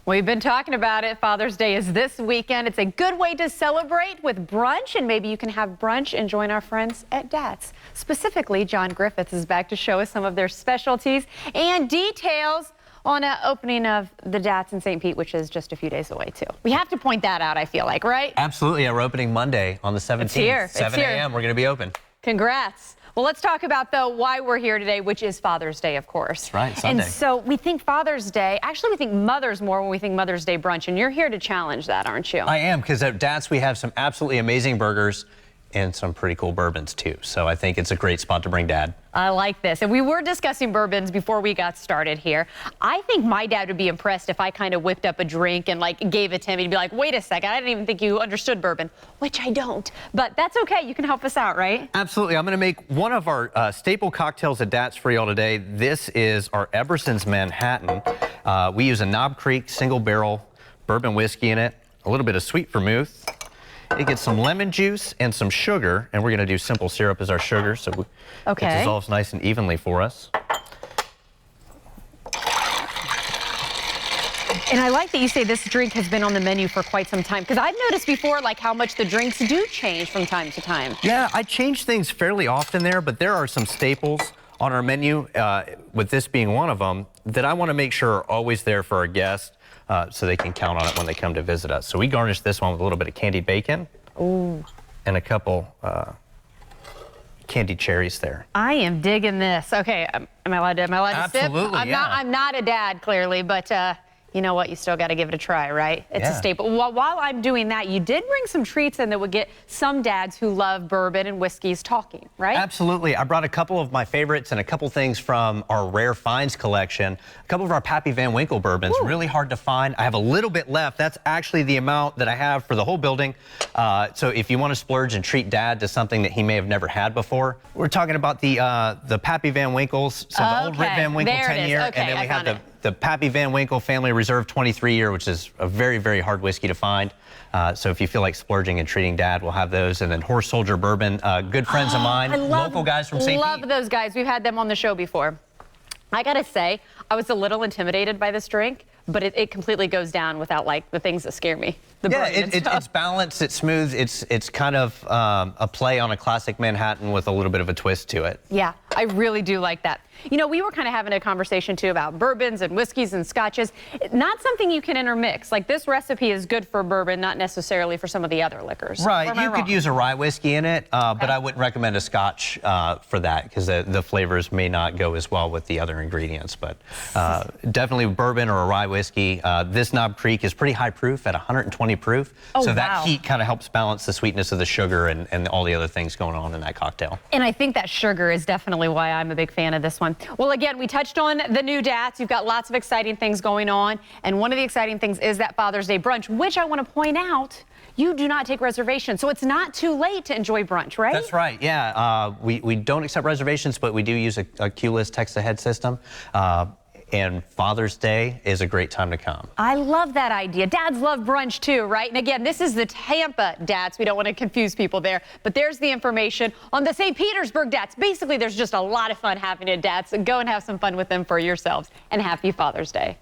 We've been talking about it. Father's Day is this weekend. It's a good way to celebrate with brunch, and maybe you can have brunch and join our friends at Datz. Specifically, John Griffiths is back to show us some of their specialties and details on an opening of the Datz in St. Pete, which is just a few days away, too. We have to point that out, I feel like, right? Absolutely. We're opening Monday on the 17th. It's here. 7 a.m. We're going to be open. Congrats. Well, let's talk about, though, why we're here today, which is Father's Day, of course. That's right, Sunday. And so we think Father's Day, actually we think Mother's more when we think Mother's Day brunch, and you're here to challenge that, aren't you? I am, because at Datz we have some absolutely amazing burgers and some pretty cool bourbons, too. So I think it's a great spot to bring Dad. I like this. And we were discussing bourbons before we got started here. I think my dad would be impressed if I kind of whipped up a drink and like gave it to him. He'd be like, wait a second, I didn't even think you understood bourbon, which I don't. But that's okay. You can help us out, right? Absolutely. I'm going to make one of our staple cocktails at Datz for y'all today. This is our Eberson's Manhattan. We use a Knob Creek single barrel bourbon whiskey in it, a little bit of sweet vermouth. It gets some lemon juice and some sugar, and we're going to do simple syrup as our sugar, so it dissolves nice and evenly for us. And I like that you say this drink has been on the menu for quite some time, because I've noticed before like how much the drinks do change from time to time. Yeah, I change things fairly often there, but there are some staples on our menu, with this being one of them, that I want to make sure are always there for our guests. So they can count on it when they come to visit us. So we garnish this one with a little bit of candied bacon. Ooh. And a couple candied cherries there. I am digging this. Okay, am I allowed to sip? Absolutely, I'm not a dad, clearly, but you know what? You still got to give it a try, right? It's a staple. While I'm doing that, you did bring some treats in that would get some dads who love bourbon and whiskeys talking, right? Absolutely. I brought a couple of my favorites and a couple things from our Rare Finds collection. A couple of our Pappy Van Winkle bourbons, really hard to find. I have a little bit left. That's actually the amount that I have for the whole building. So if you want to splurge and treat Dad to something that he may have never had before, we're talking about the Pappy Van Winkles, so the old Rip Van Winkle 10-year, and then we have the Pappy Van Winkle Family Reserve 23-year, which is a very, very hard whiskey to find. So if you feel like splurging and treating Dad, we'll have those. And then Horse Soldier Bourbon, good friends of mine, local guys from St. Pete. Love those guys. We've had them on the show before. I gotta say, I was a little intimidated by this drink, but it completely goes down without like the things that scare me. It's balanced, it's smooth, it's kind of a play on a classic Manhattan with a little bit of a twist to it. Yeah, I really do like that. You know, we were kind of having a conversation too about bourbons and whiskeys and scotches. Not something you can intermix. Like this recipe is good for bourbon, not necessarily for some of the other liquors. Right, you could use a rye whiskey in it, but I wouldn't recommend a scotch for that because the flavors may not go as well with the other ingredients. But definitely bourbon or a rye whiskey. This Knob Creek is pretty high proof at 120 proof. So that heat kind of helps balance the sweetness of the sugar and all the other things going on in that cocktail. And I think that sugar is definitely why I'm a big fan of this one. Well, again, we touched on the new Datz. You've got lots of exciting things going on. And one of the exciting things is that Father's Day brunch, which I want to point out, you do not take reservations. So it's not too late to enjoy brunch, right? That's right, yeah. We don't accept reservations, but we do use a queue list text ahead system. And Father's Day is a great time to come. I love that idea. Dads love brunch too, right? And again, this is the Tampa Datz. We don't want to confuse people there, but there's the information on the St. Petersburg Datz. Basically, there's just a lot of fun happening at Datz. So go and have some fun with them for yourselves. And happy Father's Day.